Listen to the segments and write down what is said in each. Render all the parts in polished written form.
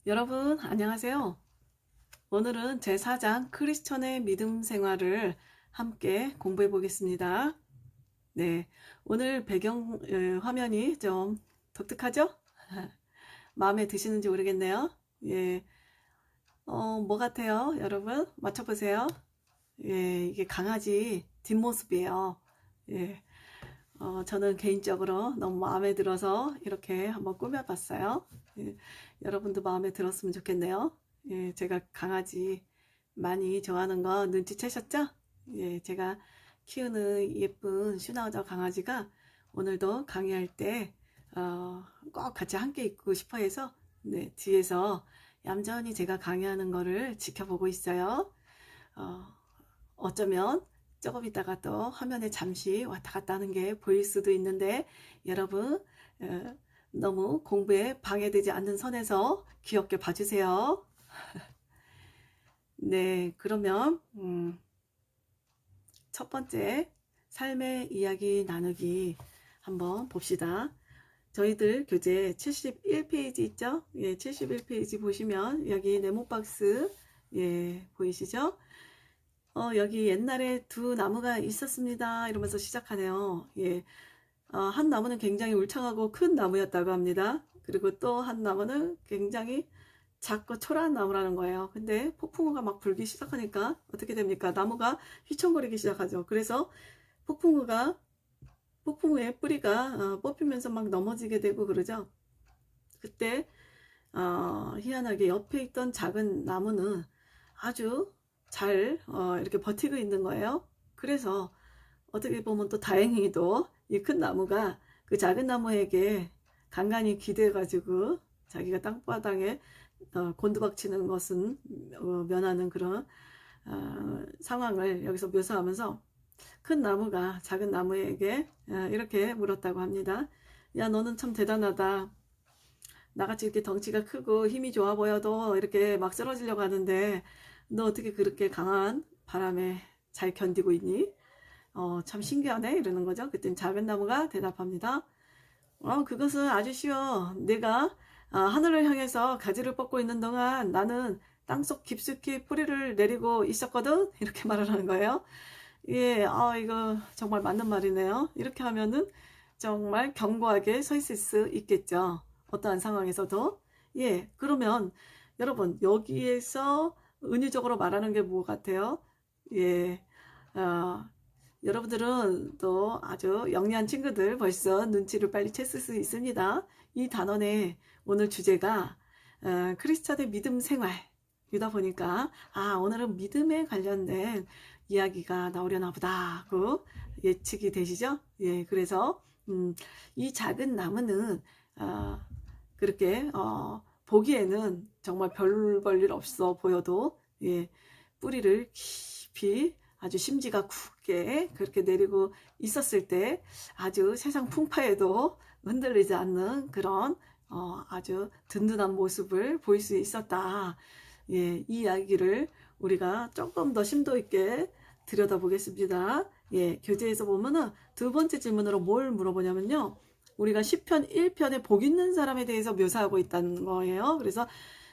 여러분 안녕하세요. 오늘은 제4장 크리스천의 믿음 생활을 함께 공부해 보겠습니다. 네, 오늘 배경 화면이 좀 독특하죠? 마음에 드시는지 모르겠네요. 예, 뭐 같아요? 여러분 맞춰보세요. 예, 이게 강아지 뒷모습이에요. 예, 저는 개인적으로 너무 마음에 들어서 이렇게 한번 꾸며봤어요. 예, 여러분도 마음에 들었으면 좋겠네요. 예, 제가 강아지 많이 좋아하는 거 눈치채셨죠? 예, 제가 키우는 예쁜 슈나우저 강아지가 오늘도 강의할 때, 꼭 같이 함께 있고 싶어 해서, 네, 뒤에서 얌전히 제가 강의하는 거를 지켜보고 있어요. 어, 어쩌면 조금 있다가 또 화면에 잠시 왔다 갔다 하는 게 보일 수도 있는데 여러분 너무 공부에 방해되지 않는 선에서 귀엽게 봐주세요. 네, 그러면 첫 번째 삶의 이야기 나누기 한번 봅시다. 저희들 교재 71페이지 있죠? 예, 71페이지 보시면 여기 네모박스 예, 보이시죠? 여기 옛날에 두 나무가 있었습니다. 이러면서 시작하네요. 예. 한 나무는 굉장히 울창하고 큰 나무였다고 합니다. 그리고 또 한 나무는 굉장히 작고 초라한 나무라는 거예요. 근데 폭풍우가 막 불기 시작하니까 어떻게 됩니까? 나무가 휘청거리기 시작하죠. 그래서 폭풍우의 뿌리가 뽑히면서 막 넘어지게 되고 그러죠. 그때 희한하게 옆에 있던 작은 나무는 아주 잘 이렇게 버티고 있는 거예요. 그래서 어떻게 보면 또 다행히도 이 큰 나무가 그 작은 나무에게 간간히 기대가지고 자기가 땅바닥에 곤두박치는 것은 면하는 그런 상황을 여기서 묘사하면서 큰 나무가 작은 나무에게 이렇게 물었다고 합니다. 야, 너는 참 대단하다. 나같이 이렇게 덩치가 크고 힘이 좋아 보여도 이렇게 막 쓰러지려고 하는데 너 어떻게 그렇게 강한 바람에 잘 견디고 있니? 참 신기하네 이러는 거죠. 그땐 작은 나무가 대답합니다. 그것은 아주 쉬워. 내가 하늘을 향해서 가지를 뻗고 있는 동안 나는 땅속 깊숙이 뿌리를 내리고 있었거든. 이렇게 말을 하는 거예요. 예, 이거 정말 맞는 말이네요. 이렇게 하면은 정말 견고하게 서 있을 수 있겠죠. 어떠한 상황에서도. 예, 그러면 여러분, 여기에서 은유적으로 말하는 게 뭐 같아요? 예, 어, 여러분들은 또 아주 영리한 친구들 벌써 눈치를 빨리 챘을 수 있습니다. 이 단원의 오늘 주제가 크리스천의 믿음 생활이다 보니까 오늘은 믿음에 관련된 이야기가 나오려나 보다 하고 예측이 되시죠? 예, 그래서 이 작은 나무는 그렇게 보기에는 정말 별 볼 일 없어 보여도 예, 뿌리를 깊이 아주 심지가 굳게 그렇게 내리고 있었을 때 아주 세상 풍파에도 흔들리지 않는 그런 아주 든든한 모습을 보일 수 있었다. 예, 이 이야기를 우리가 조금 더 심도 있게 들여다보겠습니다. 예, 교재에서 보면은 두 번째 질문으로 뭘 물어보냐면요. 우리가 시편 1편에 복 있는 사람에 대해서 묘사하고 있다는 거예요. 그래서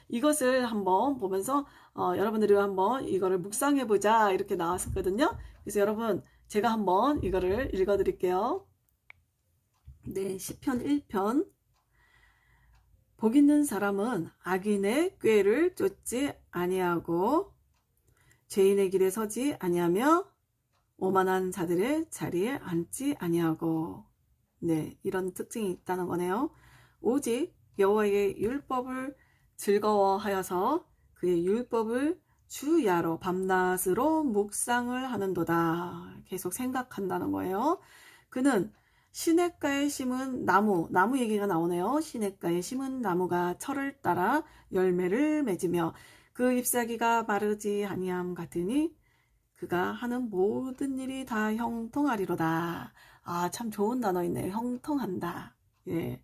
이것을 한번 보면서 여러분들이 한번 이거를 묵상해보자 이렇게 나왔었거든요. 그래서 여러분 제가 한번 이거를 읽어드릴게요. 네, 시편 1편. 복 있는 사람은 악인의 꾀를 쫓지 아니하고 죄인의 길에 서지 아니하며 오만한 자들의 자리에 앉지 아니하고 네, 이런 특징이 있다는 거네요. 오직 여호와의 율법을 즐거워하여서 그의 율법을 주야로 밤낮으로 묵상을 하는도다. 계속 생각한다는 거예요. 그는 시냇가에 심은 나무 얘기가 나오네요. 시냇가에 심은 나무가 철을 따라 열매를 맺으며 그 잎사귀가 마르지 아니함 같으니 그가 하는 모든 일이 다 형통하리로다. 참 좋은 단어 있네요. 형통한다. 예.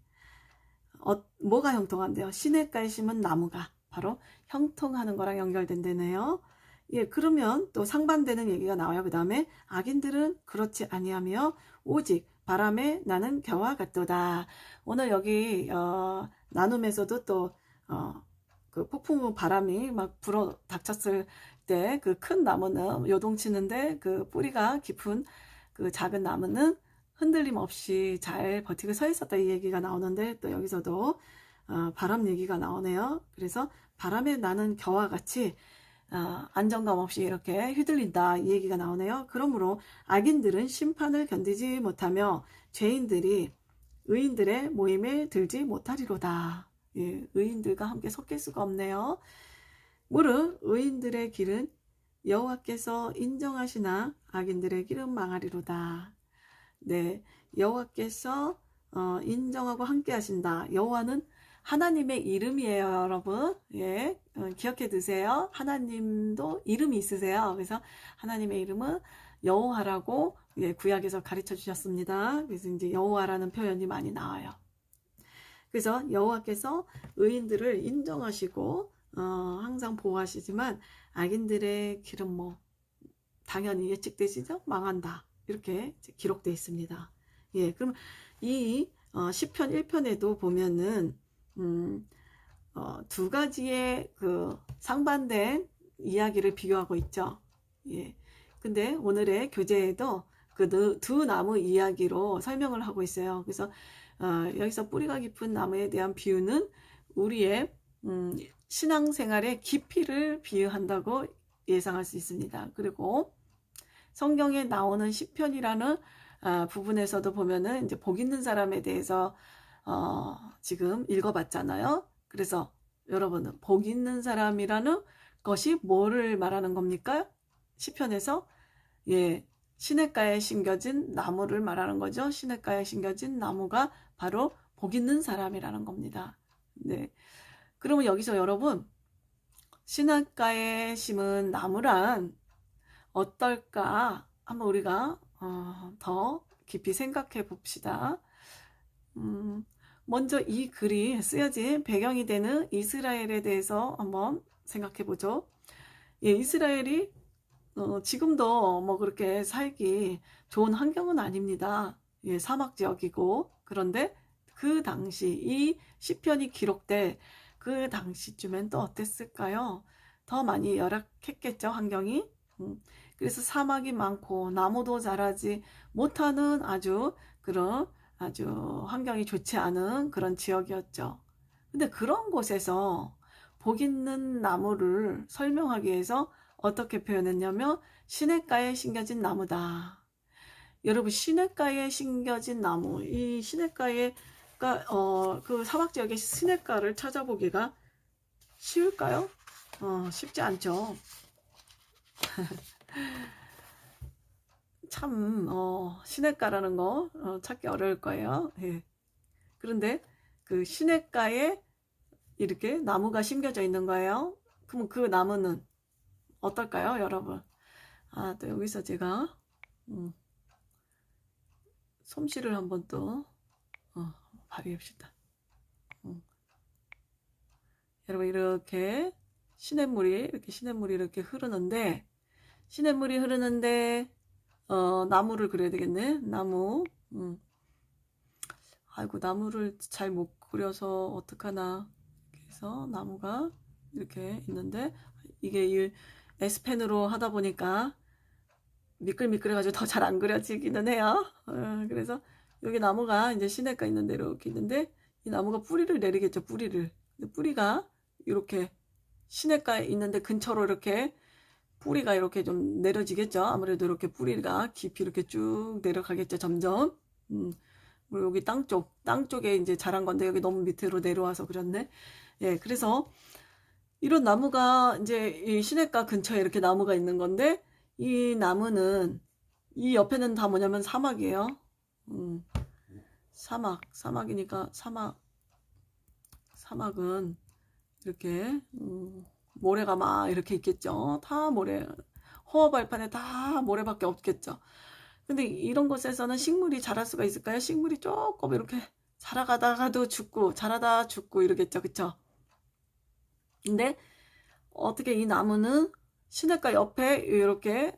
뭐가 형통한데요? 시냇가에 심은 나무가 바로 형통하는 거랑 연결된다네요. 예, 그러면 또 상반되는 얘기가 나와요. 그 다음에 악인들은 그렇지 아니하며 오직 바람에 나는 겨와 같도다. 오늘 여기 나눔에서도 또 그 폭풍 바람이 막 불어 닥쳤을 때 그 큰 나무는 요동치는데 그 뿌리가 깊은 그 작은 나무는 흔들림 없이 잘 버티고 서 있었다 이 얘기가 나오는데 또 여기서도 바람 얘기가 나오네요. 그래서 바람에 나는 겨와 같이 안정감 없이 이렇게 휘둘린다 이 얘기가 나오네요. 그러므로 악인들은 심판을 견디지 못하며 죄인들이 의인들의 모임에 들지 못하리로다. 예, 의인들과 함께 섞일 수가 없네요. 무릇 의인들의 길은 여호와께서 인정하시나 악인들의 길은 망하리로다. 네, 여호와께서 인정하고 함께 하신다. 여호와는 하나님의 이름이에요, 여러분. 예, 기억해 두세요. 하나님도 이름이 있으세요. 그래서 하나님의 이름은 여호와라고 예, 구약에서 가르쳐 주셨습니다. 그래서 이제 여호와라는 표현이 많이 나와요. 그래서 여호와께서 의인들을 인정하시고 항상 보호하시지만 악인들의 길은 뭐 당연히 예측되시죠? 망한다. 이렇게 기록되어 있습니다. 예, 그럼 이 시편 1편에도 보면은 두 가지의 그 상반된 이야기를 비교하고 있죠. 예. 근데 오늘의 교재에도 그 두 나무 이야기로 설명을 하고 있어요. 그래서 여기서 뿌리가 깊은 나무에 대한 비유는 우리의 신앙생활의 깊이를 비유한다고 예상할 수 있습니다. 그리고 성경에 나오는 시편이라는 부분에서도 보면은 이제 복 있는 사람에 대해서 지금 읽어봤잖아요. 그래서 여러분은 복 있는 사람이라는 것이 뭐를 말하는 겁니까? 시편에서 예, 시냇가에 심겨진 나무를 말하는 거죠. 시냇가에 심겨진 나무가 바로 복 있는 사람이라는 겁니다. 네. 그러면 여기서 여러분 시냇가에 심은 나무란 어떨까? 한번 우리가 더 깊이 생각해 봅시다. 먼저 이 글이 쓰여진 배경이 되는 이스라엘에 대해서 한번 생각해 보죠. 예, 이스라엘이 지금도 뭐 그렇게 살기 좋은 환경은 아닙니다. 예, 사막 지역이고 그런데 그 당시 이 시편이 기록될 그 당시쯤엔 또 어땠을까요? 더 많이 열악했겠죠, 환경이. 그래서 사막이 많고 나무도 자라지 못하는 아주 환경이 좋지 않은 그런 지역이었죠. 근데 그런 곳에서 복 있는 나무를 설명하기 위해서 어떻게 표현했냐면 시냇가에 심겨진 나무다. 여러분 시냇가에 심겨진 나무, 이 시냇가에 그 사막 지역의 시냇가를 찾아보기가 쉬울까요? 쉽지 않죠. 참 시냇가라는 거 찾기 어려울 거예요. 예. 그런데 그 시냇가에 이렇게 나무가 심겨져 있는 거예요. 그럼 그 나무는 어떨까요, 여러분? 또 여기서 제가 솜씨를 한번 또 발휘합시다. 여러분 이렇게 시냇물이 이렇게 흐르는데 나무를 그려야 되겠네. 나무. 아이고 나무를 잘 못 그려서 어떡하나. 그래서 나무가 이렇게 있는데 이게 이 S펜으로 하다 보니까 미끌미끌해가지고 더 잘 안 그려지기는 해요. 그래서 여기 나무가 이제 시냇가 있는데 이렇게 있는데 이 나무가 뿌리를 내리겠죠. 뿌리가 이렇게 시냇가에 있는데 근처로 이렇게 뿌리가 이렇게 좀 내려지겠죠. 아무래도 이렇게 뿌리가 깊이 이렇게 쭉 내려가겠죠. 점점. 그리고 여기 땅 쪽에 이제 자란 건데 여기 너무 밑으로 내려와서 그렇네. 예, 그래서 이런 나무가 이제 이 시냇가 근처에 이렇게 나무가 있는 건데 이 나무는 이 옆에는 다 뭐냐면 사막이에요. 사막이니까 사막은 이렇게 모래가 막 이렇게 있겠죠. 다 모래, 허허벌판에 다 모래밖에 없겠죠. 근데 이런 곳에서는 식물이 자랄 수가 있을까요? 식물이 조금 이렇게 자라가다가도 죽고 자라다 죽고 이러겠죠. 그쵸? 근데 어떻게 이 나무는 시냇가 옆에 이렇게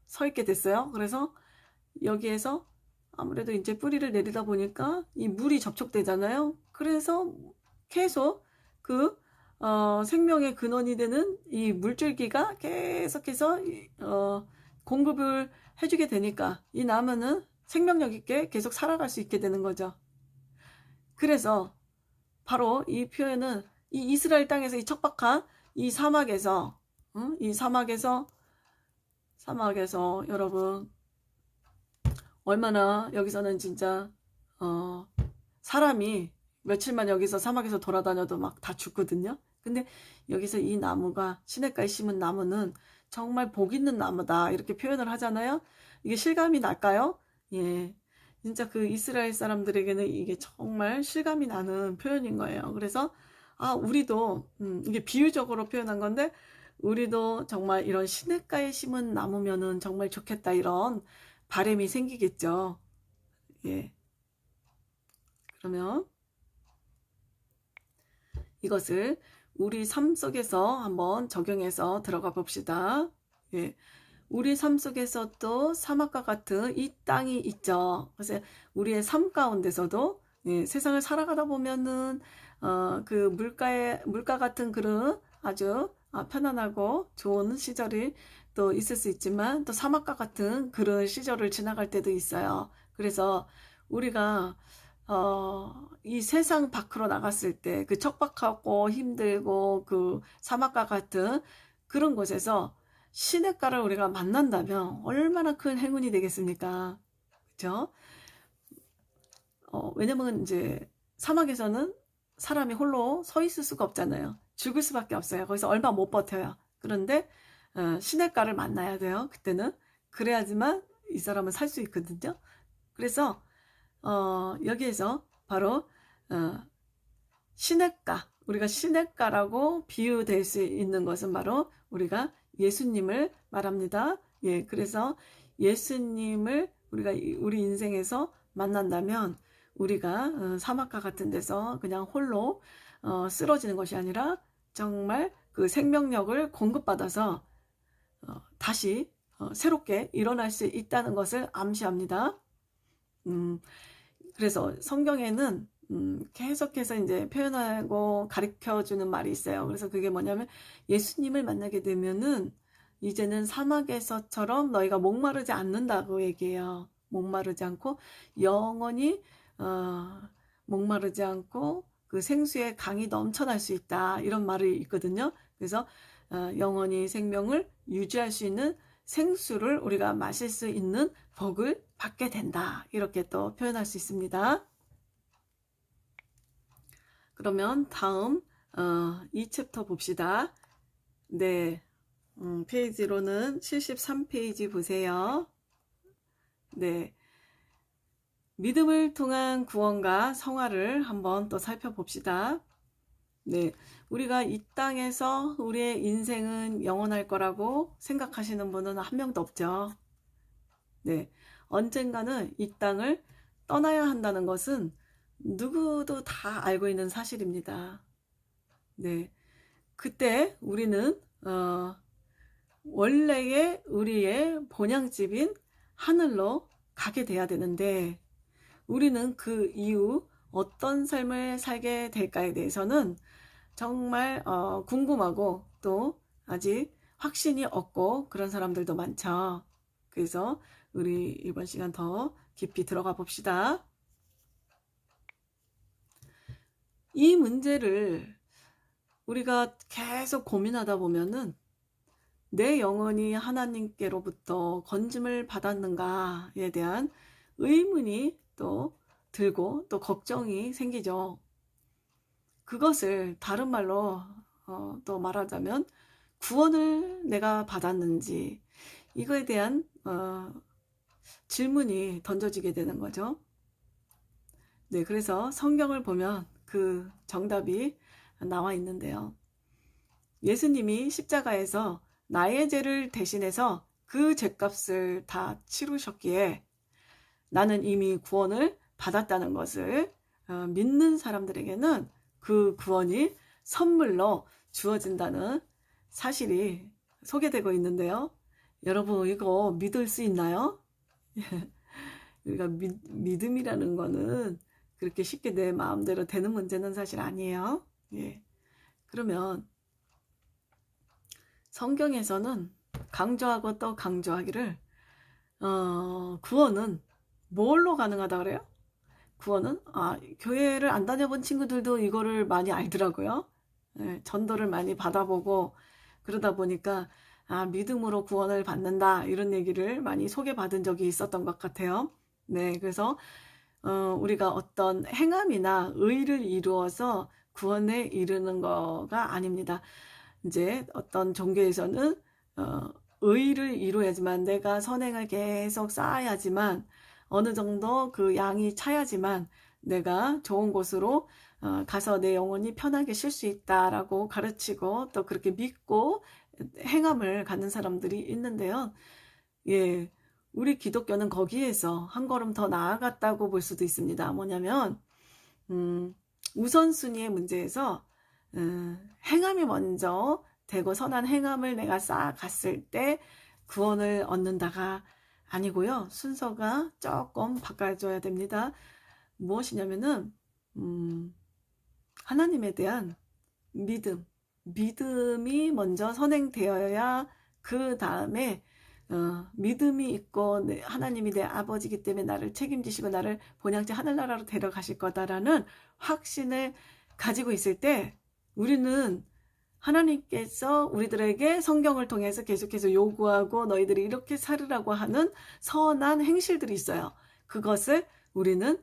서 있게 됐어요. 그래서 여기에서 아무래도 이제 뿌리를 내리다 보니까 이 물이 접촉되잖아요. 그래서 계속 그 생명의 근원이 되는 이 물줄기가 계속해서 공급을 해주게 되니까 이 나무는 생명력 있게 계속 살아갈 수 있게 되는 거죠. 그래서 바로 이 표현은 이 이스라엘 땅에서 이 척박한 이 사막에서 이 사막에서 여러분 얼마나 여기서는 진짜 사람이 며칠만 여기서 사막에서 돌아다녀도 막 다 죽거든요. 근데 여기서 이 나무가 시냇가에 심은 나무는 정말 복 있는 나무다 이렇게 표현을 하잖아요. 이게 실감이 날까요? 예, 진짜 그 이스라엘 사람들에게는 이게 정말 실감이 나는 표현인 거예요. 그래서 우리도 이게 비유적으로 표현한 건데 우리도 정말 이런 시냇가에 심은 나무면은 정말 좋겠다 이런 바람이 생기겠죠. 예. 그러면 이것을 우리 삶 속에서 한번 적용해서 들어가 봅시다. 예. 우리 삶 속에서도 사막과 같은 이 땅이 있죠. 그래서 우리의 삶 가운데서도 세상을 살아가다 보면은 그 물가 같은 그런 아주 편안하고 좋은 시절이 또 있을 수 있지만 또 사막과 같은 그런 시절을 지나갈 때도 있어요. 그래서 우리가 이 세상 밖으로 나갔을 때 그 척박하고 힘들고 그 사막과 같은 그런 곳에서 시냇가를 우리가 만난다면 얼마나 큰 행운이 되겠습니까? 그죠? 왜냐면 이제 사막에서는 사람이 홀로 서 있을 수가 없잖아요. 죽을 수밖에 없어요. 거기서 얼마 못 버텨요. 그런데 시냇가를 만나야 돼요. 그때는 그래야지만 이 사람은 살 수 있거든요. 그래서 여기에서 바로 시냇가, 우리가 시냇가라고 비유될 수 있는 것은 바로 우리가 예수님을 말합니다. 예, 그래서 예수님을 우리가 우리 인생에서 만난다면 우리가 사막과 같은 데서 그냥 홀로 쓰러지는 것이 아니라 정말 그 생명력을 공급받아서 다시 새롭게 일어날 수 있다는 것을 암시합니다. 그래서 성경에는 계속해서 이제 표현하고 가르쳐 주는 말이 있어요. 그래서 그게 뭐냐면 예수님을 만나게 되면은 이제는 사막에서처럼 너희가 목마르지 않는다고 얘기해요. 목마르지 않고 영원히 목마르지 않고 그 생수의 강이 넘쳐날 수 있다. 이런 말이 있거든요. 그래서 영원히 생명을 유지할 수 있는 생수를 우리가 마실 수 있는 복을 받게 된다. 이렇게 또 표현할 수 있습니다. 그러면 다음 이 챕터 봅시다. 네, 페이지로는 73페이지 보세요. 네, 믿음을 통한 구원과 성화를 한번 또 살펴봅시다. 네, 우리가 이 땅에서 우리의 인생은 영원할 거라고 생각하시는 분은 한 명도 없죠. 네, 언젠가는 이 땅을 떠나야 한다는 것은 누구도 다 알고 있는 사실입니다. 네, 그때 우리는 원래의 우리의 본향집인 하늘로 가게 돼야 되는데 우리는 그 이후 어떤 삶을 살게 될까에 대해서는 정말 궁금하고 또 아직 확신이 없고 그런 사람들도 많죠. 그래서 우리 이번 시간 더 깊이 들어가 봅시다. 이 문제를 우리가 계속 고민하다 보면은 내 영혼이 하나님께로부터 건짐을 받았는가에 대한 의문이 또 들고 또 걱정이 생기죠. 그것을 다른 말로 또 말하자면 구원을 내가 받았는지 이거에 대한 질문이 던져지게 되는 거죠. 네, 그래서 성경을 보면 그 정답이 나와 있는데요. 예수님이 십자가에서 나의 죄를 대신해서 그 죄값을 다 치르셨기에 나는 이미 구원을 받았다는 것을 믿는 사람들에게는 그 구원이 선물로 주어진다는 사실이 소개되고 있는데요. 여러분 이거 믿을 수 있나요? 우리가 믿음이라는 거는 그렇게 쉽게 내 마음대로 되는 문제는 사실 아니에요. 예. 그러면 성경에서는 강조하고 또 강조하기를 구원은 뭘로 가능하다 그래요? 구원은 교회를 안 다녀본 친구들도 이거를 많이 알더라고요. 예, 전도를 많이 받아보고 그러다 보니까 믿음으로 구원을 받는다 이런 얘기를 많이 소개받은 적이 있었던 것 같아요. 네, 그래서 우리가 어떤 행함이나 의를 이루어서 구원에 이르는 거가 아닙니다. 이제 어떤 종교에서는 의를 이루어야지만, 내가 선행을 계속 쌓아야지만, 어느 정도 그 양이 차야지만 내가 좋은 곳으로 가서 내 영혼이 편하게 쉴 수 있다라고 가르치고 또 그렇게 믿고 행함을 갖는 사람들이 있는데요. 예, 우리 기독교는 거기에서 한 걸음 더 나아갔다고 볼 수도 있습니다. 뭐냐면 우선순위의 문제에서 행함이 먼저 되고, 선한 행함을 내가 쌓아갔을 때 구원을 얻는다가 아니고요. 순서가 조금 바꿔줘야 됩니다. 무엇이냐면은 하나님에 대한 믿음이 먼저 선행되어야 그 다음에 믿음이 있고 하나님이 내 아버지이기 때문에 나를 책임지시고 나를 본향째 하늘나라로 데려가실 거다라는 확신을 가지고 있을 때, 우리는 하나님께서 우리들에게 성경을 통해서 계속해서 요구하고 너희들이 이렇게 살으라고 하는 선한 행실들이 있어요. 그것을 우리는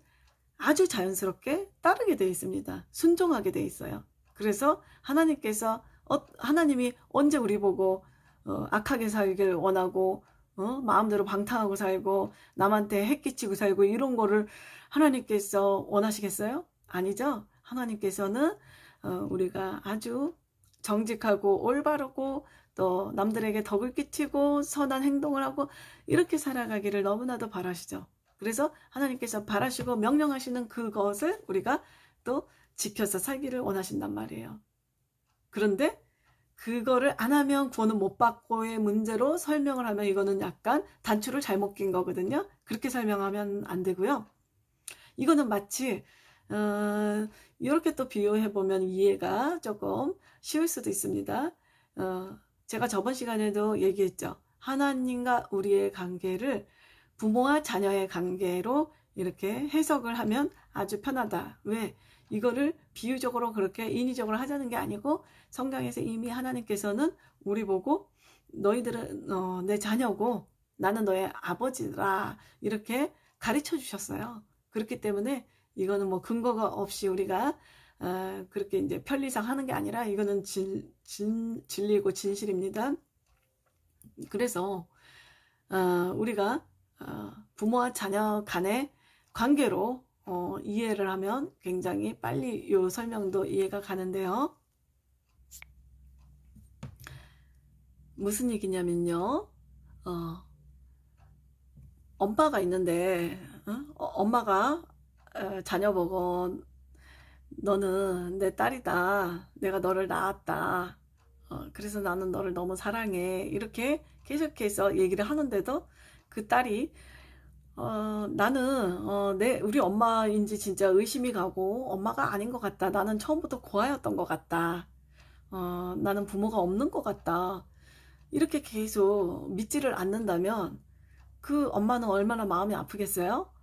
아주 자연스럽게 따르게 되어 있습니다. 순종하게 되어 있어요. 그래서 하나님이 언제 우리 보고 악하게 살기를 원하고 마음대로 방탕하고 살고 남한테 해끼치고 살고 이런 거를 하나님께서 원하시겠어요? 아니죠. 하나님께서는 우리가 아주 정직하고 올바르고 또 남들에게 덕을 끼치고 선한 행동을 하고 이렇게 살아가기를 너무나도 바라시죠. 그래서 하나님께서 바라시고 명령하시는 그것을 우리가 또 지켜서 살기를 원하신단 말이에요. 그런데 그거를 안 하면 구원은 못 받고의 문제로 설명을 하면 이거는 약간 단추를 잘못 낀 거거든요. 그렇게 설명하면 안 되고요. 이거는 마치 이렇게 또 비유해보면 이해가 조금 쉬울 수도 있습니다. 제가 저번 시간에도 얘기했죠. 하나님과 우리의 관계를 부모와 자녀의 관계로 이렇게 해석을 하면 아주 편하다. 왜? 이거를 비유적으로 그렇게 인위적으로 하자는 게 아니고, 성경에서 이미 하나님께서는 우리 보고 너희들은 내 자녀고 나는 너의 아버지라 이렇게 가르쳐 주셨어요. 그렇기 때문에 이거는 뭐 근거가 없이 우리가 그렇게 이제 편리상 하는 게 아니라 이거는 진리고 진실입니다. 그래서 우리가 부모와 자녀 간의 관계로 이해를 하면 굉장히 빨리 이 설명도 이해가 가는데요. 무슨 얘기냐면요. 엄마가 있는데 엄마가 자녀 보고 너는 내 딸이다. 내가 너를 낳았다. 그래서 나는 너를 너무 사랑해. 이렇게 계속해서 얘기를 하는데도 그 딸이 나는 우리 엄마인지 진짜 의심이 가고 엄마가 아닌 것 같다. 나는 처음부터 고아였던 것 같다. 나는 부모가 없는 것 같다. 이렇게 계속 믿지를 않는다면 그 엄마는 얼마나 마음이 아프겠어요?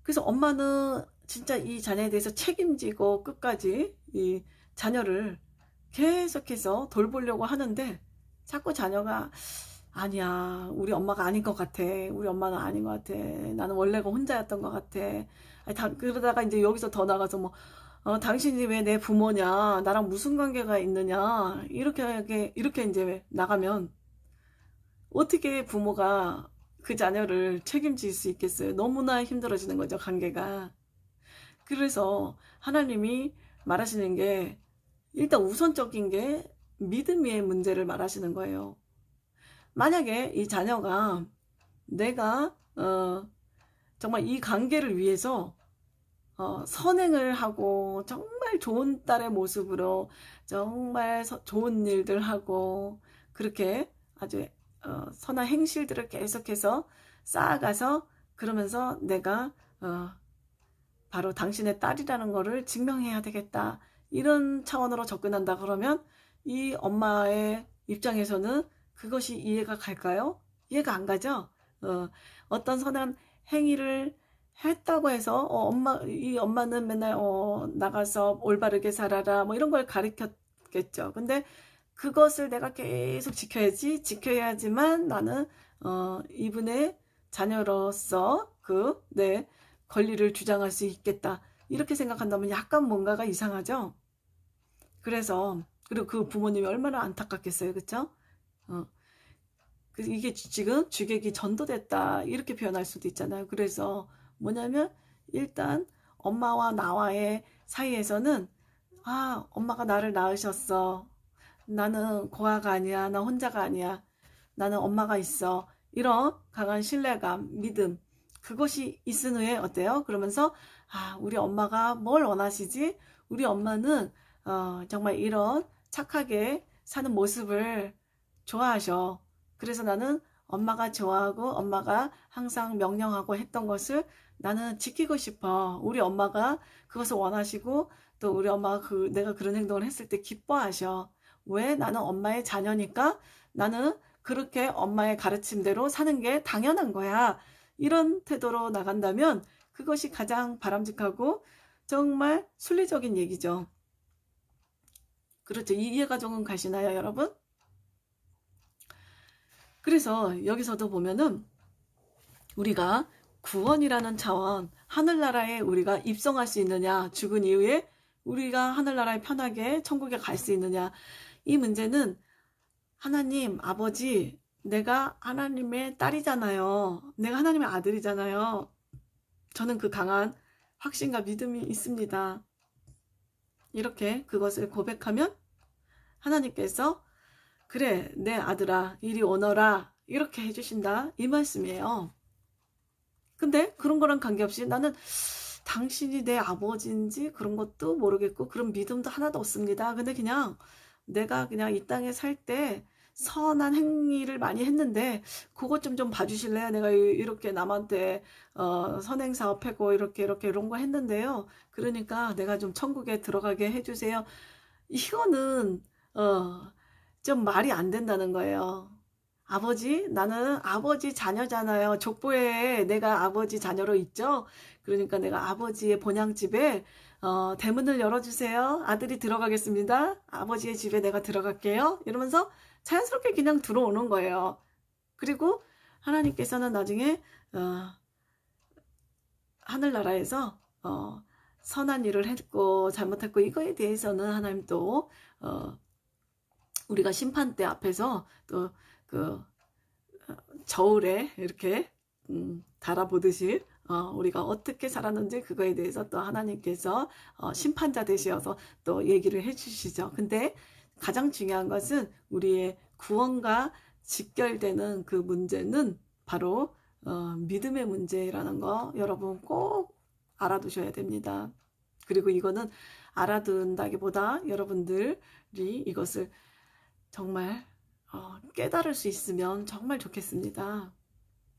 그래서 엄마는 진짜 이 자녀에 대해서 책임지고 끝까지 이 자녀를 계속해서 돌보려고 하는데 자꾸 자녀가 아니야, 우리 엄마가 아닌 것 같아. 우리 엄마는 아닌 것 같아. 나는 원래가 혼자였던 것 같아. 그러다가 이제 여기서 더 나가서 뭐 당신이 왜 내 부모냐? 나랑 무슨 관계가 있느냐? 이렇게 이제 나가면 어떻게 부모가 그 자녀를 책임질 수 있겠어요? 너무나 힘들어지는 거죠, 관계가. 그래서 하나님이 말하시는 게 일단 우선적인 게 믿음의 문제를 말하시는 거예요. 만약에 이 자녀가 내가 정말 이 관계를 위해서 선행을 하고 정말 좋은 딸의 모습으로 정말 좋은 일들 하고 그렇게 아주 선한 행실들을 계속해서 쌓아가서 그러면서 내가 바로 당신의 딸이라는 거를 증명해야 되겠다. 이런 차원으로 접근한다 그러면 이 엄마의 입장에서는 그것이 이해가 갈까요? 이해가 안 가죠? 어떤 선한 행위를 했다고 해서 이 엄마는 맨날 나가서 올바르게 살아라 뭐 이런 걸 가르쳤겠죠. 근데 그것을 내가 계속 지켜야지, 지켜야지만 나는 이분의 자녀로서 내 권리를 주장할 수 있겠다. 이렇게 생각한다면 약간 뭔가가 이상하죠. 그리고 그 부모님이 얼마나 안타깝겠어요, 그쵸? 이게 지금 주객이 전도됐다 이렇게 표현할 수도 있잖아요. 그래서 뭐냐면 일단 엄마와 나와의 사이에서는 엄마가 나를 낳으셨어. 나는 고아가 아니야. 나 혼자가 아니야. 나는 엄마가 있어. 이런 강한 신뢰감, 믿음, 그것이 있은 후에 어때요? 그러면서 우리 엄마가 뭘 원하시지? 우리 엄마는 정말 이런 착하게 사는 모습을 좋아하셔. 그래서 나는 엄마가 좋아하고 엄마가 항상 명령하고 했던 것을 나는 지키고 싶어. 우리 엄마가 그것을 원하시고 또 우리 엄마가 내가 그런 행동을 했을 때 기뻐하셔. 왜? 나는 엄마의 자녀니까 나는 그렇게 엄마의 가르침대로 사는 게 당연한 거야. 이런 태도로 나간다면 그것이 가장 바람직하고 정말 순리적인 얘기죠. 그렇죠. 이해가 조금 가시나요, 여러분? 그래서 여기서도 보면은 우리가 구원이라는 차원, 하늘나라에 우리가 입성할 수 있느냐, 죽은 이후에 우리가 하늘나라에 편하게 천국에 갈 수 있느냐, 이 문제는 하나님, 아버지, 내가 하나님의 딸이잖아요. 내가 하나님의 아들이잖아요. 저는 그 강한 확신과 믿음이 있습니다. 이렇게 그것을 고백하면 하나님께서 그래, 내 아들아, 이리 오너라 이렇게 해주신다 이 말씀이에요. 근데 그런 거랑 관계없이 나는 당신이 내 아버지인지 그런 것도 모르겠고 그런 믿음도 하나도 없습니다. 근데 그냥 내가 그냥 이 땅에 살 때 선한 행위를 많이 했는데 그것 좀 봐주실래요? 내가 이렇게 남한테 선행 사업하고 이렇게 이런 거 했는데요. 그러니까 내가 좀 천국에 들어가게 해주세요. 이거는 좀 말이 안 된다는 거예요. 아버지, 나는 아버지 자녀잖아요. 족보에 내가 아버지 자녀로 있죠. 그러니까 내가 아버지의 본향집에 대문을 열어주세요. 아들이 들어가겠습니다. 아버지의 집에 내가 들어갈게요. 이러면서 자연스럽게 그냥 들어오는 거예요. 그리고 하나님께서는 나중에 하늘나라에서 선한 일을 했고 잘못했고 이거에 대해서는 하나님 또 우리가 심판대 앞에서 또 그 저울에 이렇게 달아보듯이 우리가 어떻게 살았는지 그거에 대해서 또 하나님께서 심판자 되셔서 또 얘기를 해주시죠. 근데 가장 중요한 것은 우리의 구원과 직결되는 그 문제는 바로 믿음의 문제라는 거 여러분 꼭 알아두셔야 됩니다. 그리고 이거는 알아둔다기보다 여러분들이 이것을 정말 깨달을 수 있으면 정말 좋겠습니다.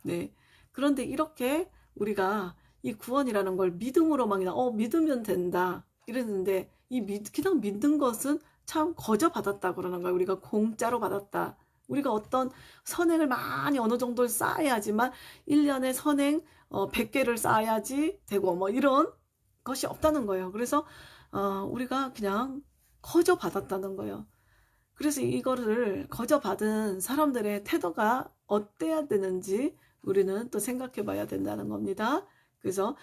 네. 그런데 이렇게 우리가 이 구원이라는 걸 믿음으로 막 믿으면 된다 이랬는데 그냥 믿는 것은 참 거저 받았다 그러는 거예요. 우리가 공짜로 받았다. 우리가 어떤 선행을 많이 어느 정도 쌓아야지만 1년에 선행 100개를 쌓아야지 되고 뭐 이런 것이 없다는 거예요. 그래서 우리가 그냥 거저 받았다는 거예요. 그래서 이거를 거저 받은 사람들의 태도가 어때야 되는지 우리는 또 생각해 봐야 된다는 겁니다. 그래서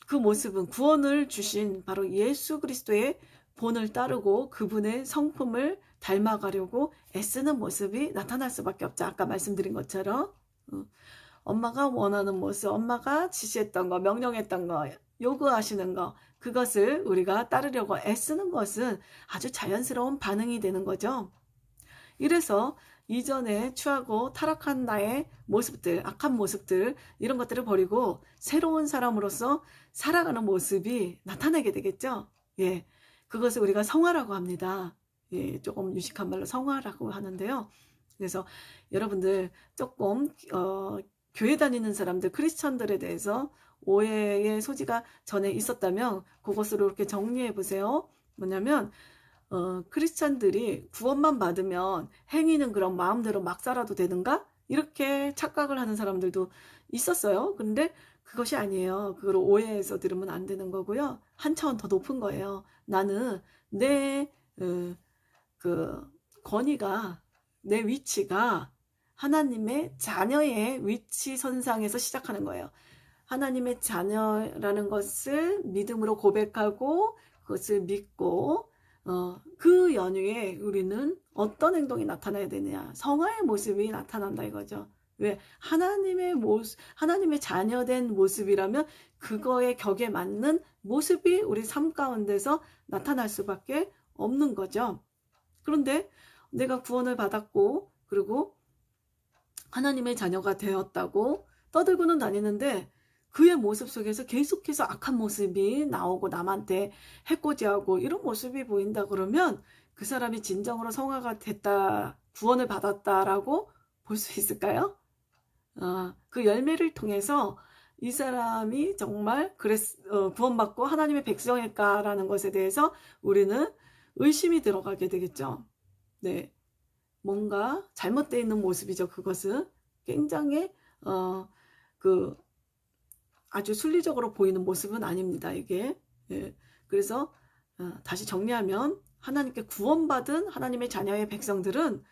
그 모습은 구원을 주신 바로 예수 그리스도의 본을 따르고 그분의 성품을 닮아가려고 애쓰는 모습이 나타날 수밖에 없죠. 아까 말씀드린 것처럼 엄마가 원하는 모습, 엄마가 지시했던 거, 명령했던 거, 요구하시는 거, 그것을 우리가 따르려고 애쓰는 것은 아주 자연스러운 반응이 되는 거죠. 이래서 이전에 취하고 타락한 나의 모습들, 악한 모습들 이런 것들을 버리고 새로운 사람으로서 살아가는 모습이 나타나게 되겠죠. 예, 그것을 우리가 성화라고 합니다. 예, 조금 유식한 말로 성화라고 하는데요. 그래서 여러분들 조금 교회 다니는 사람들, 크리스천들에 대해서 오해의 소지가 전에 있었다면 그것으로 이렇게 정리해 보세요. 뭐냐면 크리스찬들이 구원만 받으면 행위는 그럼 마음대로 막 살아도 되는가? 이렇게 착각을 하는 사람들도 있었어요. 근데 그것이 아니에요. 그걸 오해해서 들으면 안 되는 거고요. 한 차원 더 높은 거예요. 나는 내 그 권위가, 내 위치가 하나님의 자녀의 위치 선상에서 시작하는 거예요. 하나님의 자녀라는 것을 믿음으로 고백하고 그것을 믿고 그 연후에 우리는 어떤 행동이 나타나야 되느냐, 성화의 모습이 나타난다 이거죠. 왜? 하나님의 자녀된 모습이라면 그거의 격에 맞는 모습이 우리 삶 가운데서 나타날 수밖에 없는 거죠. 그런데 내가 구원을 받았고 그리고 하나님의 자녀가 되었다고 떠들고는 다니는데 그의 모습 속에서 계속해서 악한 모습이 나오고 남한테 해코지하고 이런 모습이 보인다 그러면 그 사람이 진정으로 성화가 됐다, 구원을 받았다라고 볼 수 있을까요? 그 열매를 통해서 이 사람이 정말 구원받고 하나님의 백성일까라는 것에 대해서 우리는 의심이 들어가게 되겠죠. 네, 뭔가 잘못되어 있는 모습이죠. 그것은 굉장히 아주 순리적으로 보이는 모습은 아닙니다. 이게. 예, 그래서 다시 정리하면 하나님께 구원받은 하나님의 자녀의 백성들은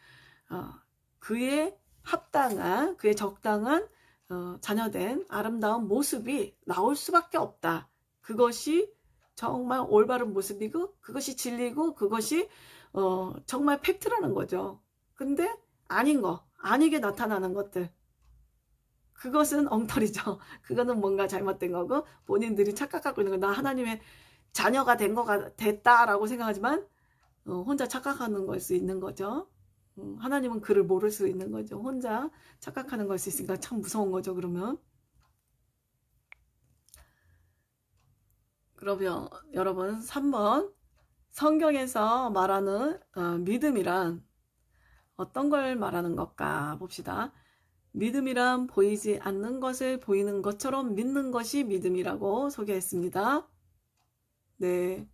그의 합당한, 그의 적당한 자녀된 아름다운 모습이 나올 수밖에 없다. 그것이 정말 올바른 모습이고 그것이 진리고 그것이 정말 팩트라는 거죠. 근데 아닌 거, 아니게 나타나는 것들, 그것은 엉터리죠. 그거는 뭔가 잘못된 거고 본인들이 착각하고 있는 거. 나 하나님의 자녀가 됐다라고 생각하지만 혼자 착각하는 걸 수 있는 거죠. 하나님은 그를 모를 수 있는 거죠. 혼자 착각하는 걸 수 있으니까 참 무서운 거죠. 그러면 여러분 3번, 성경에서 말하는 믿음이란 어떤 걸 말하는 것까 봅시다. 믿음이란 보이지 않는 것을 보이는 것처럼 믿는 것이 믿음이라고 소개했습니다. 네,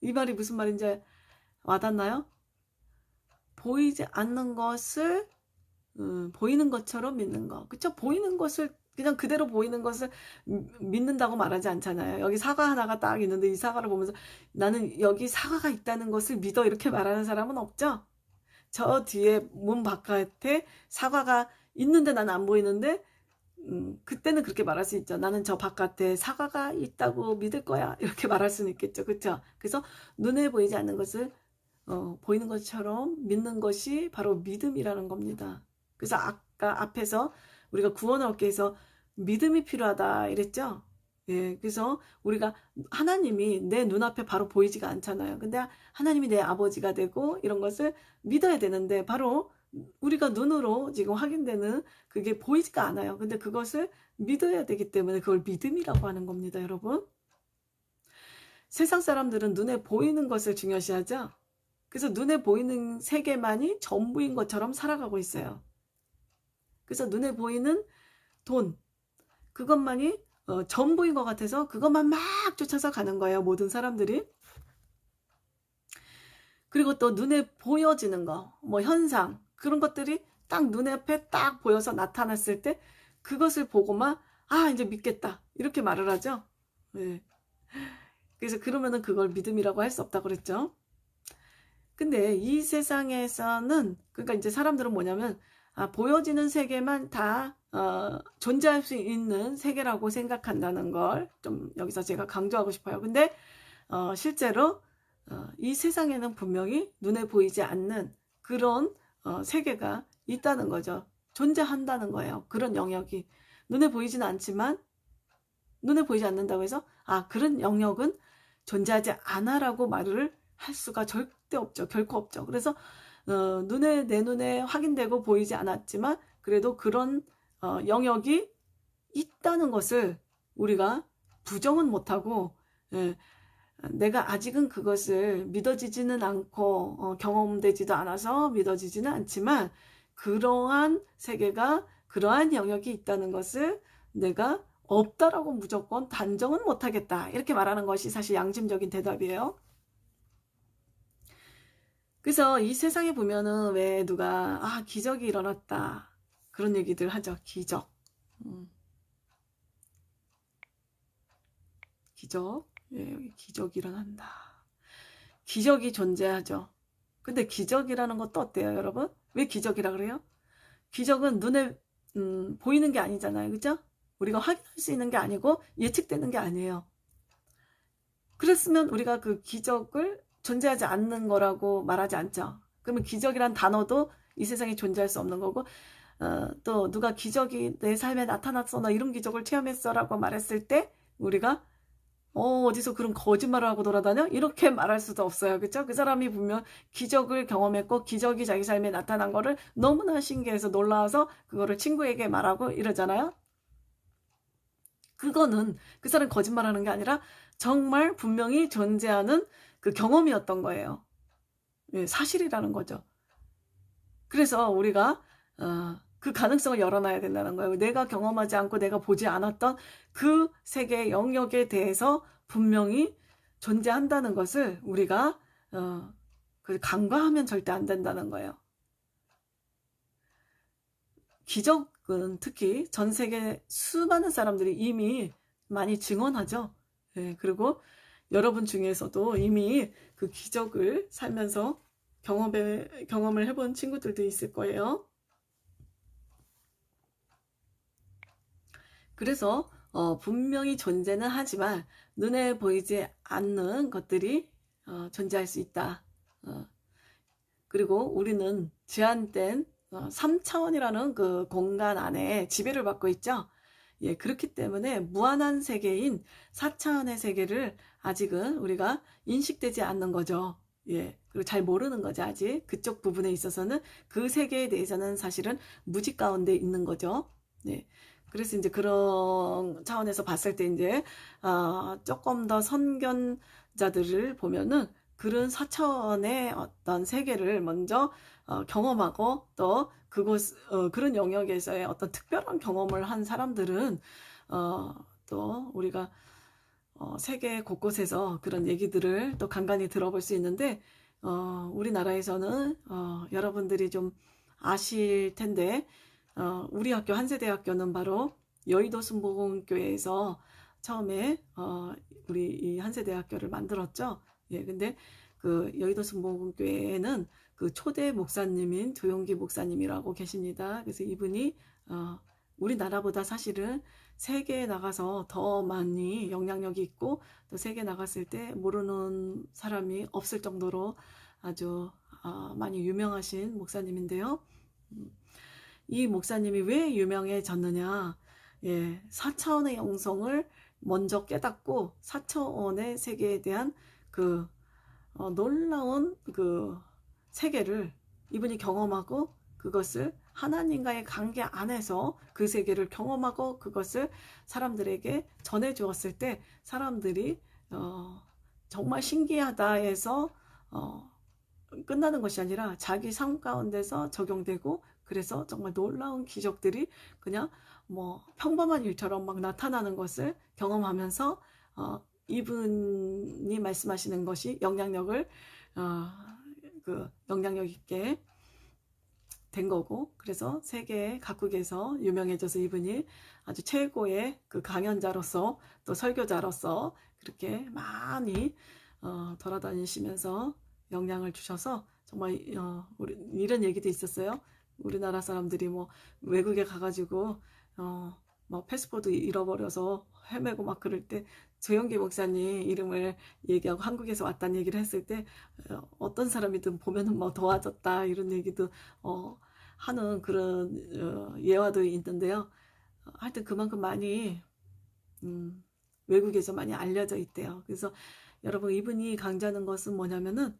이 말이 무슨 말인지 와닿나요? 보이지 않는 것을 보이는 것처럼 믿는 거. 그쵸? 보이는 것을 그냥 그대로 보이는 것을 믿는다고 말하지 않잖아요. 여기 사과 하나가 딱 있는데 이 사과를 보면서 나는 여기 사과가 있다는 것을 믿어 이렇게 말하는 사람은 없죠? 저 뒤에 문 바깥에 사과가 있는데 나는 안 보이는데 그때는 그렇게 말할 수 있죠. 나는 저 바깥에 사과가 있다고 믿을 거야. 이렇게 말할 수는 있겠죠. 그렇죠? 그래서 눈에 보이지 않는 것을 보이는 것처럼 믿는 것이 바로 믿음이라는 겁니다. 그래서 아까 앞에서 우리가 구원을 얻기 위해서 믿음이 필요하다 이랬죠. 예, 그래서 우리가 하나님이 내 눈앞에 바로 보이지가 않잖아요. 근데 하나님이 내 아버지가 되고 이런 것을 믿어야 되는데 바로 우리가 눈으로 지금 확인되는 그게 보이지가 않아요. 근데 그것을 믿어야 되기 때문에 그걸 믿음이라고 하는 겁니다, 여러분. 세상 사람들은 눈에 보이는 것을 중요시하죠. 그래서 눈에 보이는 세계만이 전부인 것처럼 살아가고 있어요. 그래서 눈에 보이는 돈, 그것만이 전부인 것 같아서 그것만 막 쫓아서 가는 거예요, 모든 사람들이. 그리고 또 눈에 보여지는 거, 뭐 현상, 그런 것들이 딱 눈에 앞에 딱 보여서 나타났을 때 그것을 보고만 이제 믿겠다 이렇게 말을 하죠. 네. 그래서 그러면은 그걸 믿음이라고 할 수 없다고 그랬죠. 근데 이 세상에서는 그러니까 이제 사람들은 뭐냐면 보여지는 세계만 다 존재할 수 있는 세계라고 생각한다는 걸 좀 여기서 제가 강조하고 싶어요. 근데 실제로 이 세상에는 분명히 눈에 보이지 않는 그런 세계가 있다는 거죠. 존재한다는 거예요. 그런 영역이 눈에 보이지는 않지만 눈에 보이지 않는다고 해서 그런 영역은 존재하지 않아라고 말을 할 수가 절대 없죠. 결코 없죠. 그래서 내 눈에 확인되고 보이지 않았지만 그래도 그런 영역이 있다는 것을 우리가 부정은 못하고 내가 아직은 그것을 믿어지지는 않고 경험되지도 않아서 믿어지지는 않지만 그러한 세계가 그러한 영역이 있다는 것을 내가 없다라고 무조건 단정은 못하겠다. 이렇게 말하는 것이 사실 양심적인 대답이에요. 그래서 이 세상에 보면은 왜 누가 기적이 일어났다 그런 얘기들 하죠. 기적. 기적. 예, 여기 기적이 일어난다. 기적이 존재하죠. 근데 기적이라는 것도 어때요, 여러분? 왜 기적이라 그래요? 기적은 눈에 보이는 게 아니잖아요. 그죠? 우리가 확인할 수 있는 게 아니고 예측되는 게 아니에요. 그랬으면 우리가 그 기적을 존재하지 않는 거라고 말하지 않죠. 그러면 기적이란 단어도 이 세상에 존재할 수 없는 거고, 또 누가 기적이 내 삶에 나타났어, 나 이런 기적을 체험했어 라고 말했을 때 우리가 어디서 그런 거짓말을 하고 돌아다녀? 이렇게 말할 수도 없어요. 그쵸? 그 사람이 분명 기적을 경험했고 기적이 자기 삶에 나타난 거를 너무나 신기해서 놀라워서 그거를 친구에게 말하고 이러잖아요. 그거는 그 사람 거짓말하는 게 아니라 정말 분명히 존재하는 그 경험이었던 거예요. 예, 사실이라는 거죠. 그래서 우리가 그 가능성을 열어놔야 된다는 거예요. 내가 경험하지 않고 내가 보지 않았던 그 세계의 영역에 대해서 분명히 존재한다는 것을 우리가 간과하면 절대 안 된다는 거예요. 기적은 특히 전 세계 수많은 사람들이 이미 많이 증언하죠. 네, 그리고 여러분 중에서도 이미 그 기적을 살면서 경험을 해본 친구들도 있을 거예요. 그래서 분명히 존재는 하지만 눈에 보이지 않는 것들이 존재할 수 있다. 그리고 우리는 제한된 3차원이라는 그 공간 안에 지배를 받고 있죠. 예, 그렇기 때문에 무한한 세계인 4차원의 세계를 아직은 우리가 인식되지 않는 거죠. 예, 그리고 잘 모르는 거죠. 아직 그쪽 부분에 있어서는 그 세계에 대해서는 사실은 무지 가운데 있는 거죠. 네. 그래서 이제 그런 차원에서 봤을 때 이제 조금 더 선견자들을 보면은 그런 4차원의 어떤 세계를 먼저 경험하고 또 그런 영역에서의 어떤 특별한 경험을 한 사람들은 또 우리가 세계 곳곳에서 그런 얘기들을 또 간간히 들어볼 수 있는데 우리나라에서는 여러분들이 좀 아실 텐데 우리 학교 한세대학교는 바로 여의도 순복음교회에서 처음에 우리 이 한세대학교를 만들었죠. 예, 근데 그 여의도 순복음교회에는 그 초대 목사님인 조용기 목사님이라고 계십니다. 그래서 이분이 우리나라보다 사실은 세계에 나가서 더 많이 영향력이 있고 또 세계에 나갔을 때 모르는 사람이 없을 정도로 아주 많이 유명하신 목사님인데요. 이 목사님이 왜 유명해졌느냐? 예, 4차원의 영성을 먼저 깨닫고 4차원의 세계에 대한 그 놀라운 그 세계를 이분이 경험하고 그것을 하나님과의 관계 안에서 그 세계를 경험하고 그것을 사람들에게 전해 주었을 때 사람들이 정말 신기하다 해서 끝나는 것이 아니라 자기 삶 가운데서 적용되고 그래서 정말 놀라운 기적들이 그냥 뭐 평범한 일처럼 막 나타나는 것을 경험하면서 이분이 말씀하시는 것이 영향력을 그 영향력 있게 된 거고 그래서 세계 각국에서 유명해져서 이분이 아주 최고의 그 강연자로서 또 설교자로서 그렇게 많이 돌아다니시면서 영향을 주셔서 정말 우리 이런 얘기도 있었어요. 우리나라 사람들이 뭐 외국에 가가지고 뭐 패스포드 잃어버려서 헤매고 막 그럴 때 조영기 목사님 이름을 얘기하고 한국에서 왔다는 얘기를 했을 때 어떤 사람이든 보면은 뭐 도와줬다 이런 얘기도 하는 그런 예화도 있는데요. 하여튼 그만큼 많이 외국에서 많이 알려져 있대요. 그래서 여러분 이분이 강조하는 것은 뭐냐면은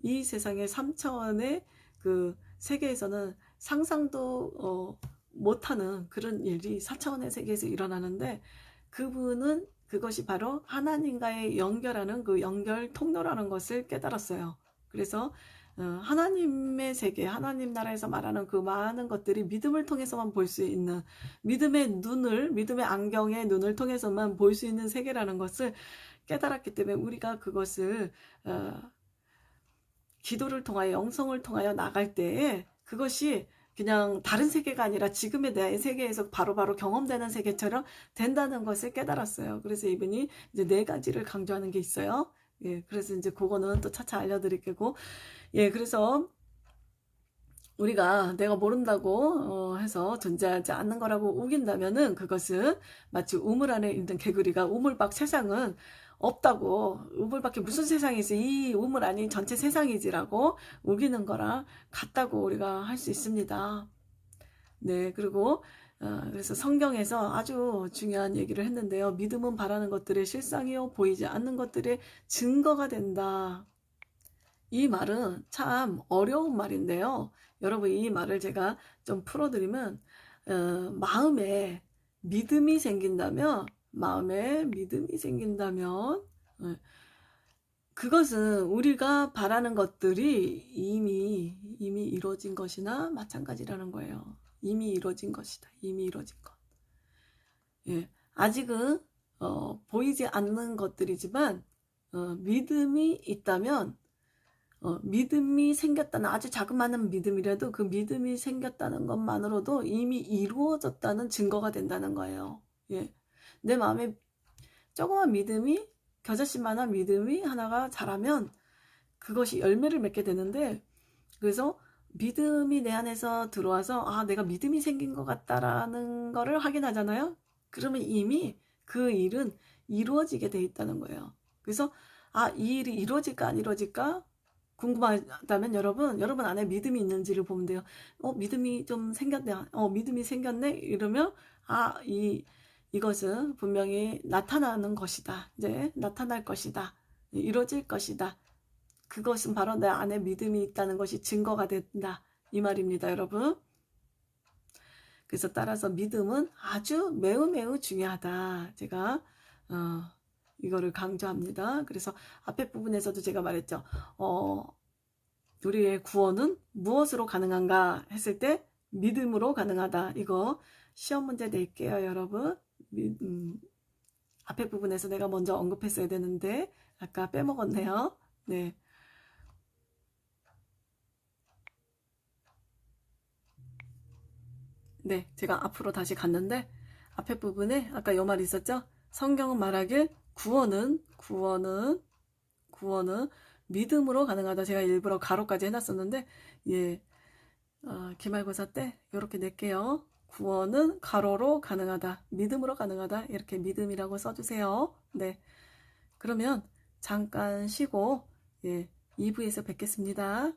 이 세상의 3차원의 그 세계에서는 상상도 못하는 그런 일이 4차원의 세계에서 일어나는데 그분은 그것이 바로 하나님과의 연결하는 그 연결 통로라는 것을 깨달았어요. 그래서 하나님의 세계, 하나님 나라에서 말하는 그 많은 것들이 믿음을 통해서만 볼 수 있는, 믿음의 안경의 눈을 통해서만 볼 수 있는 세계라는 것을 깨달았기 때문에 우리가 그것을 기도를 통하여, 영성을 통하여 나갈 때에 그것이 그냥 다른 세계가 아니라 지금의 내 세계에서 바로바로 경험되는 세계처럼 된다는 것을 깨달았어요. 그래서 이분이 이제 4가지를 강조하는 게 있어요. 예, 그래서 이제 그거는 또 차차 알려드릴 거고, 예, 그래서 우리가 내가 모른다고 해서 존재하지 않는 거라고 우긴다면은 그것은 마치 우물 안에 있는 개구리가 우물 밖 세상은 없다고, 우물 밖에 무슨 세상이지, 이 우물 안이 전체 세상이지라고 우기는 거랑 같다고 우리가 할 수 있습니다. 네, 그리고 그래서 성경에서 아주 중요한 얘기를 했는데요. 믿음은 바라는 것들의 실상이요 보이지 않는 것들의 증거가 된다. 이 말은 참 어려운 말인데요. 여러분, 이 말을 제가 좀 풀어드리면, 마음에 믿음이 생긴다면, 예, 그것은 우리가 바라는 것들이 이미 이루어진 것이나 마찬가지라는 거예요. 이미 이루어진 것이다. 이미 이루어진 것. 예, 아직은 보이지 않는 것들이지만 믿음이 있다면, 믿음이 생겼다는, 아주 자그마한 믿음이라도 그 믿음이 생겼다는 것만으로도 이미 이루어졌다는 증거가 된다는 거예요. 예, 내 마음에 조그만 믿음이, 겨자씨만한 믿음이 하나가 자라면 그것이 열매를 맺게 되는데, 그래서 믿음이 내 안에서 들어와서 아, 내가 믿음이 생긴 것 같다라는 거를 확인하잖아요. 그러면 이미 그 일은 이루어지게 돼 있다는 거예요. 그래서 아, 이 일이 이루어질까 안 이루어질까 궁금하다면 여러분 안에 믿음이 있는지를 보면 돼요. 믿음이 좀 생겼네. 믿음이 생겼네. 이러면 아, 이것은 분명히 나타나는 것이다. 이제 나타날 것이다. 이루어질 것이다. 그것은 바로 내 안에 믿음이 있다는 것이 증거가 된다. 이 말입니다, 여러분. 그래서 따라서 믿음은 아주 매우 중요하다. 제가 이거를 강조합니다. 그래서 앞에 부분에서도 제가 말했죠. 우리의 구원은 무엇으로 가능한가 했을 때 믿음으로 가능하다. 이거 시험 문제 낼게요, 여러분. 앞에 부분에서 내가 먼저 언급했어야 되는데 아까 빼먹었네요. 네. 네, 제가 앞으로 다시 갔는데 앞에 부분에 아까 요 말 있었죠? 성경은 말하길 구원은 믿음으로 가능하다. 제가 일부러 가로까지 해놨었는데 예, 기말고사 때 이렇게 낼게요. 구원은 가로로 가능하다. 믿음으로 가능하다. 이렇게 믿음이라고 써주세요. 네, 그러면 잠깐 쉬고 예, 2부에서 뵙겠습니다.